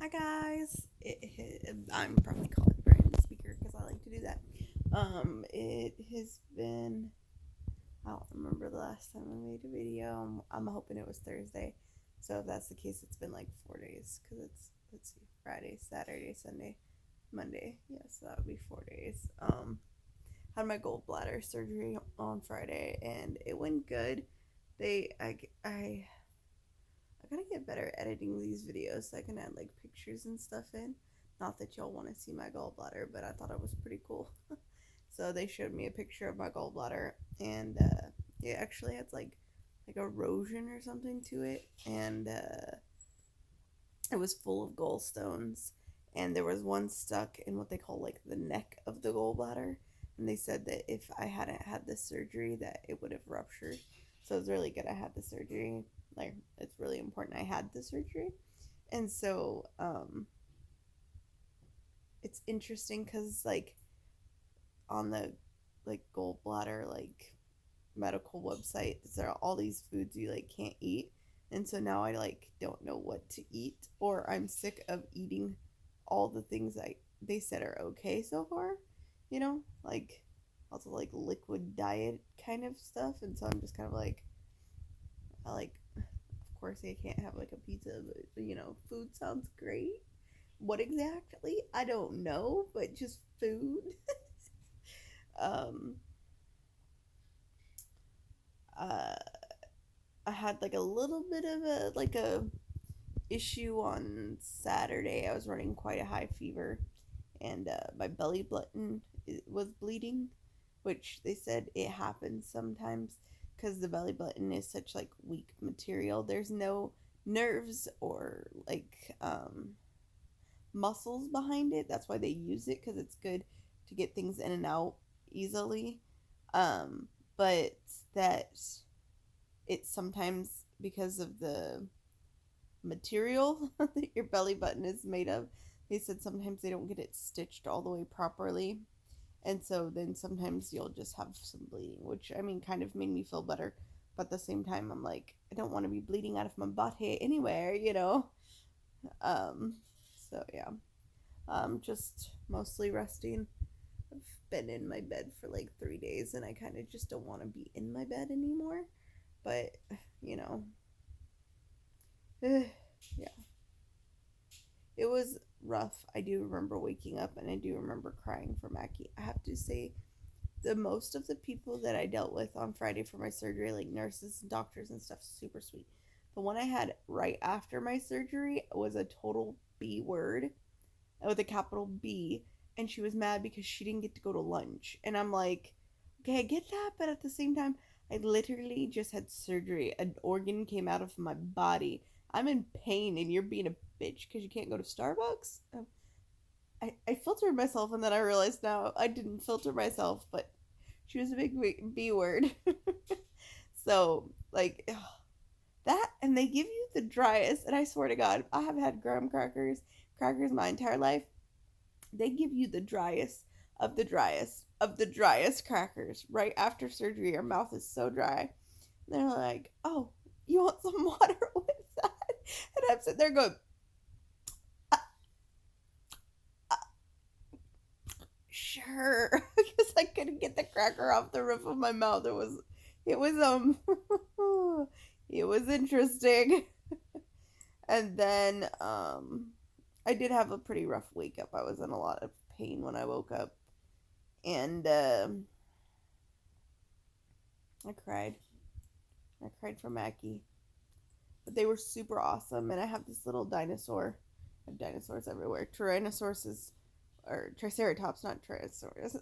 Hi guys. I'm probably calling Brian the speaker because I like to do that. It has been. I don't remember the last time I made a video. I'm hoping it was Thursday. So if that's the case, it's been like 4 days because it's let's see, Friday, Saturday, Sunday, Monday. Yes, that would be 4 days. Had my gallbladder surgery on Friday and it went good. I gotta get better at editing these videos so I can add like pictures and stuff in. Not that y'all want to see my gallbladder, but I thought it was pretty cool. So they showed me a picture of my gallbladder, and it actually had like erosion or something to it, and it was full of gallstones, and there was one stuck in what they call like the neck of the gallbladder, and they said that if I hadn't had this surgery, that it would have ruptured. So it was really good I had the surgery. Like it's really important I had the surgery, and so it's interesting because like on the like gallbladder like medical website there are all these foods you like can't eat, and so now I like don't know what to eat, or I'm sick of eating all the things they said are okay so far, like also like liquid diet kind of stuff, and so I'm just kind of like I like of course I can't have like a pizza, but food sounds great. What exactly I don't know, but just food. um uh I had like a little bit of a issue on Saturday. I was running quite a high fever, and my belly button was bleeding, which they said it happens sometimes because the belly button is such like weak material. There's no nerves or like muscles behind it. That's why they use it, because it's good to get things in and out easily. But that it's sometimes because of the material that your belly button is made of. They said sometimes they don't get it stitched all the way properly. And so then sometimes you'll just have some bleeding, which I mean kind of made me feel better. But at the same time, I'm like, I don't want to be bleeding out of my body anywhere. Um, so yeah, just mostly resting. I've been in my bed for like 3 days, and I kind of just don't want to be in my bed anymore. But you know, yeah, it was rough. I do remember waking up, and I do remember crying for Mackie. I have to say, the most of the people that I dealt with on Friday for my surgery, like nurses and doctors and stuff, super sweet. The one I had right after my surgery was a total B word with a capital B, and she was mad because she didn't get to go to lunch. And I'm like, okay, I get that, but at the same time, I literally just had surgery. An organ came out of my body. I'm in pain, and you're being a bitch because you can't go to Starbucks. I filtered myself, and then I realized now I didn't filter myself, but she was a big B word. So, like, that, and they give you the driest, and I swear to God, I have had graham crackers my entire life. They give you the driest of the driest of the driest crackers right after surgery. Your mouth is so dry. And they're like, oh, you want some water with that? And I'm sitting there going, sure, because I couldn't get the cracker off the roof of my mouth. It was it was interesting. And then I did have a pretty rough wake up. I was in a lot of pain when I woke up, and I cried. I cried for Mackie, but they were super awesome. And I have this little dinosaur. I have dinosaurs everywhere. Tyrannosaurus is, or Triceratops, not Tyrannosaurus.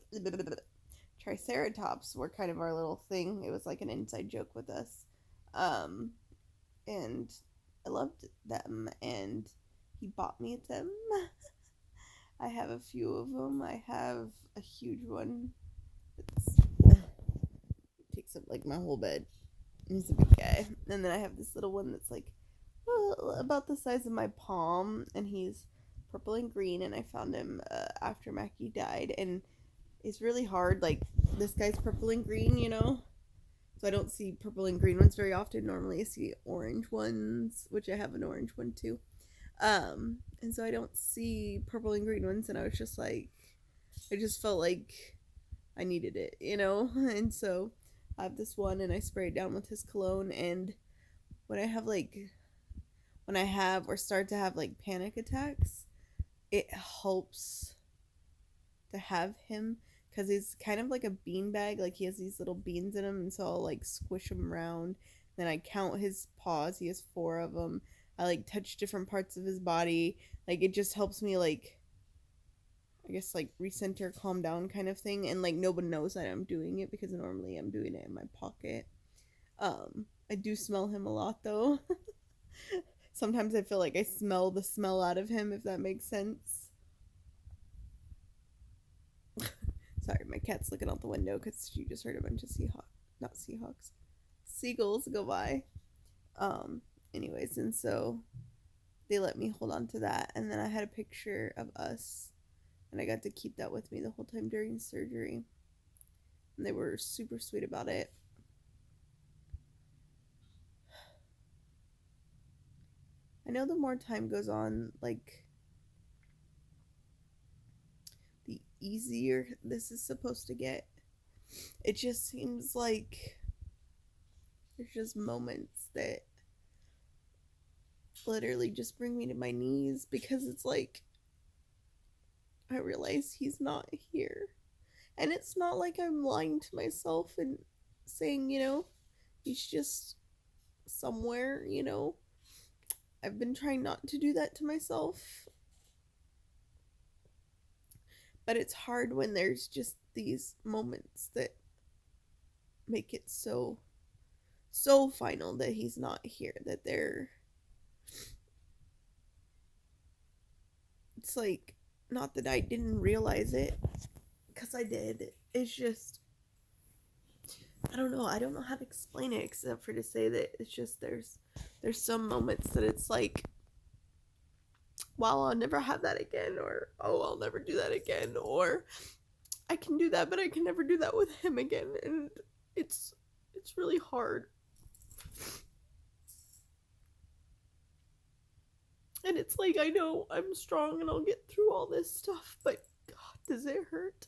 Triceratops were kind of our little thing. It was like an inside joke with us. Um, and I loved them, and he bought me them. I have a few of them. I have a huge one. It's, it takes up like my whole bed. He's a big guy. And then I have this little one that's like about the size of my palm, and he's purple and green. And I found him after Mackie died, and it's really hard. Like this guy's purple and green. So I don't see purple and green ones very often. Normally I see orange ones, which I have an orange one too. And so I don't see purple and green ones, and I was just like, I just felt like I needed it, you know? And so I have this one, and I spray it down with his cologne, and when I have like, when I have or start to have like panic attacks, it helps to have him because he's kind of like a bean bag. Like he has these little beans in him, and so I'll like squish him around. Then I count his paws. He has four of them. I like touch different parts of his body. Like it just helps me like I guess like recenter, calm down kind of thing. And like no one knows that I'm doing it because normally I'm doing it in my pocket. I do smell him a lot though. Sometimes I feel like I smell the smell out of him, if that makes sense. Sorry, my cat's looking out the window because she just heard a bunch of not Seahawks, seagulls go by. Um, Anyways, and so they let me hold on to that, and then I had a picture of us, and I got to keep that with me the whole time during surgery, and they were super sweet about it. I know the more time goes on, like the easier this is supposed to get. It just seems like there's just moments that literally just bring me to my knees because it's like I realize he's not here. And it's not like I'm lying to myself and saying, he's just somewhere, I've been trying not to do that to myself. But it's hard when there's just these moments that make it so final that he's not here, that it's like, not that I didn't realize it, because I did. It's just, I don't know how to explain it except for to say that it's just there's some moments that it's like, well, I'll never have that again, or oh, I'll never do that again, or I can do that but I can never do that with him again. And it's really hard. And it's like, I know I'm strong and I'll get through all this stuff, but God, does it hurt?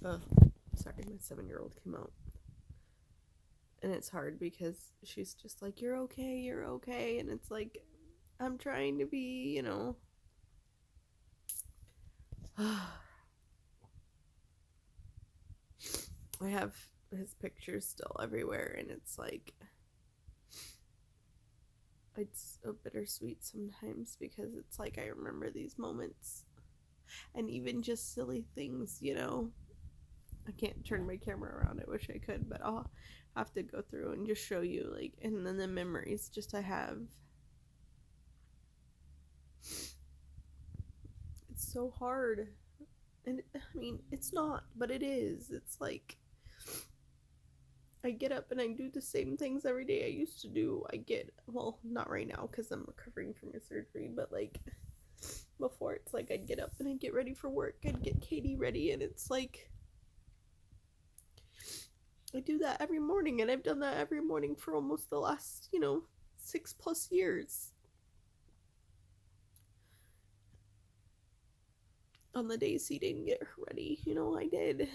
Sorry, my 7-year-old came out. And it's hard because she's just like, you're okay. And it's like, I'm trying to be, I have his pictures still everywhere, and it's like, it's a bittersweet sometimes because it's like I remember these moments and even just silly things, I can't turn my camera around. I wish I could, but I'll have to go through and just show you, like, and then the memories just I have. It's so hard. And I mean, it's not, but it is. It's like I get up and I do the same things every day I used to do. Well, not right now because I'm recovering from my surgery, but like before, it's like I'd get up and I'd get ready for work. I'd get Katie ready, and it's like I do that every morning, and I've done that every morning for almost the last, 6+ years. On the days he didn't get her ready, I did.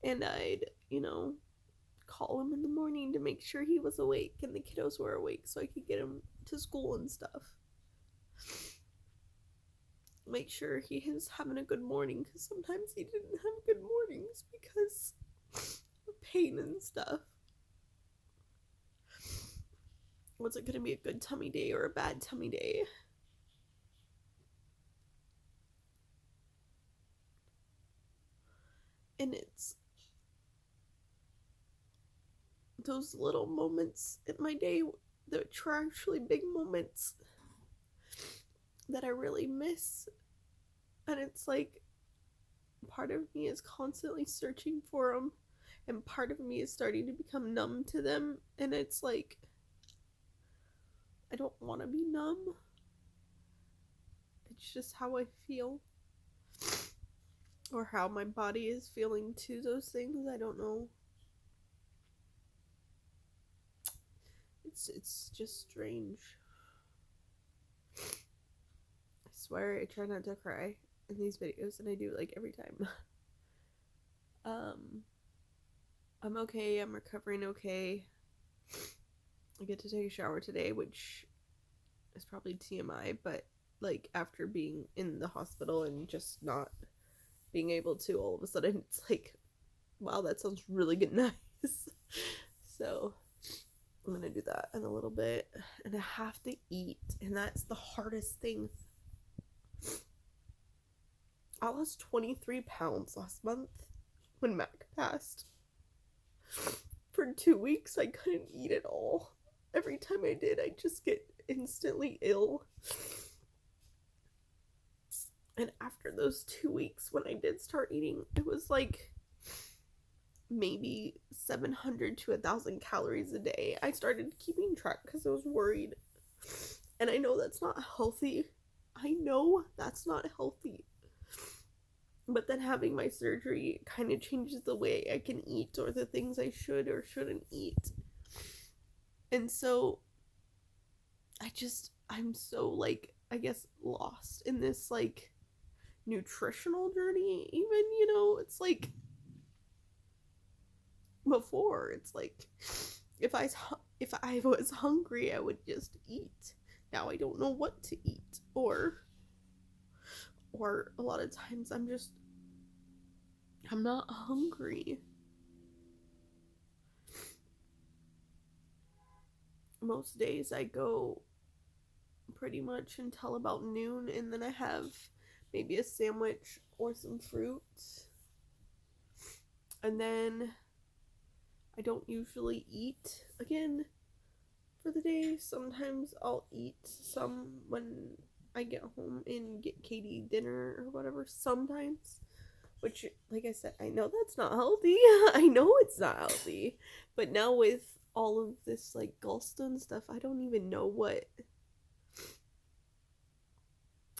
And I'd, call him in the morning to make sure he was awake and the kiddos were awake so I could get him to school and stuff. Make sure he was having a good morning, because sometimes he didn't have good mornings because of pain and stuff. Was it going to be a good tummy day or a bad tummy day? And it's those little moments in my day that are actually big moments that I really miss. And it's like part of me is constantly searching for them, and part of me is starting to become numb to them. And it's like, I don't want to be numb. It's just how I feel, or how my body is feeling to those things. I don't know. It's just strange. I swear I try not to cry in these videos, and I do like every time. I'm okay. I'm recovering okay. I get to take a shower today, which is probably TMI, but like after being in the hospital and just not being able to, all of a sudden it's like, wow, that sounds really good, nice. So I'm gonna do that in a little bit, and I have to eat, and that's the hardest thing. I lost 23 pounds last month when Mac passed. For 2 weeks, I couldn't eat at all. Every time I did, I'd just get instantly ill. And after those 2 weeks, when I did start eating, it was like maybe 700 to 1,000 calories a day. I started keeping track because I was worried. And I know that's not healthy. I know that's not healthy. But then having my surgery kind of changes the way I can eat, or the things I should or shouldn't eat. And so I'm so like, I guess, lost in this like nutritional journey. Even, it's like before, it's like if I was hungry, I would just eat. Now I don't know what to eat, or a lot of times I'm not hungry. Most days I go pretty much until about noon, and then I have maybe a sandwich or some fruit. And then I don't usually eat again for the day. Sometimes I'll eat some when I get home and get Katie dinner or whatever, sometimes. Which, like I said, I know that's not healthy. I know it's not healthy. But now with all of this, like, gallstone stuff, I don't even know what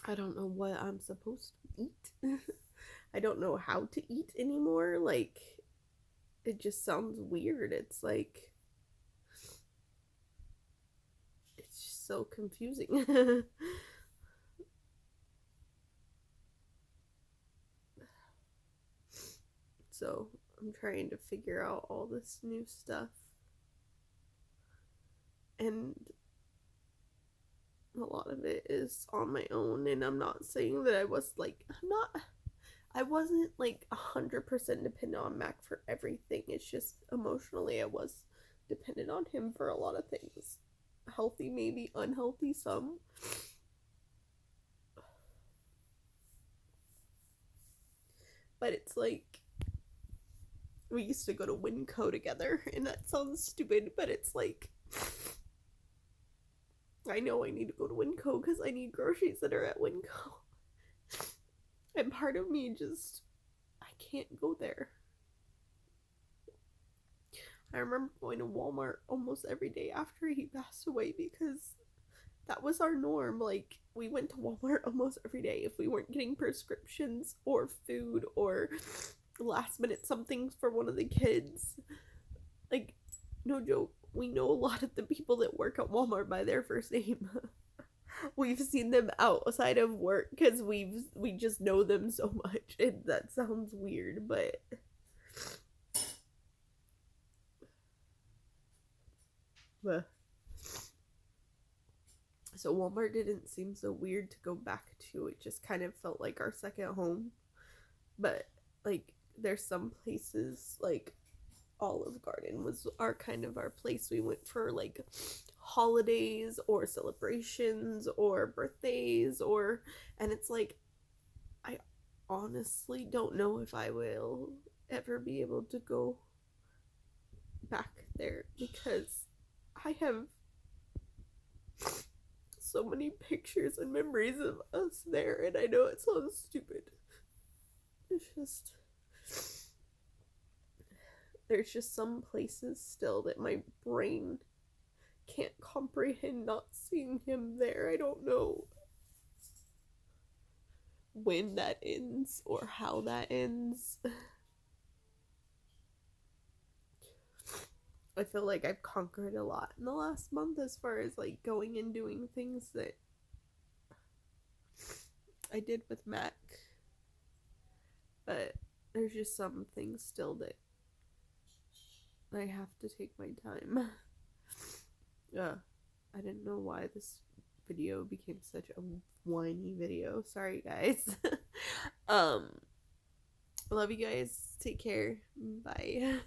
I'm supposed to eat. I don't know how to eat anymore. Like, it just sounds weird. It's like, it's just so confusing. So I'm trying to figure out all this new stuff. And a lot of it is on my own, and I'm not saying that I wasn't like 100% dependent on Mac for everything. It's just emotionally I was dependent on him for a lot of things. Healthy, maybe, unhealthy, some. But it's like, we used to go to Winco together, and that sounds stupid, but it's like, I know I need to go to Winco because I need groceries that are at Winco. And part of me I can't go there. I remember going to Walmart almost every day after he passed away because that was our norm. Like, we went to Walmart almost every day if we weren't getting prescriptions or food or last minute something for one of the kids. Like, no joke, we know a lot of the people that work at Walmart by their first name. We've seen them outside of work because we just know them so much, and that sounds weird, but so Walmart didn't seem so weird to go back to. It just kind of felt like our second home. But like, there's some places like Olive Garden was our place we went for like holidays or celebrations or birthdays, and it's like, I honestly don't know if I will ever be able to go back there because I have so many pictures and memories of us there, and I know it sounds stupid. It's just, there's just some places still that my brain can't comprehend not seeing him there. I don't know when that ends or how that ends. I feel like I've conquered a lot in the last month as far as like going and doing things that I did with Mac. But there's just some things still that I have to take my time. I didn't know why this video became such a whiny video. Sorry, guys. Love you guys. Take care. Bye.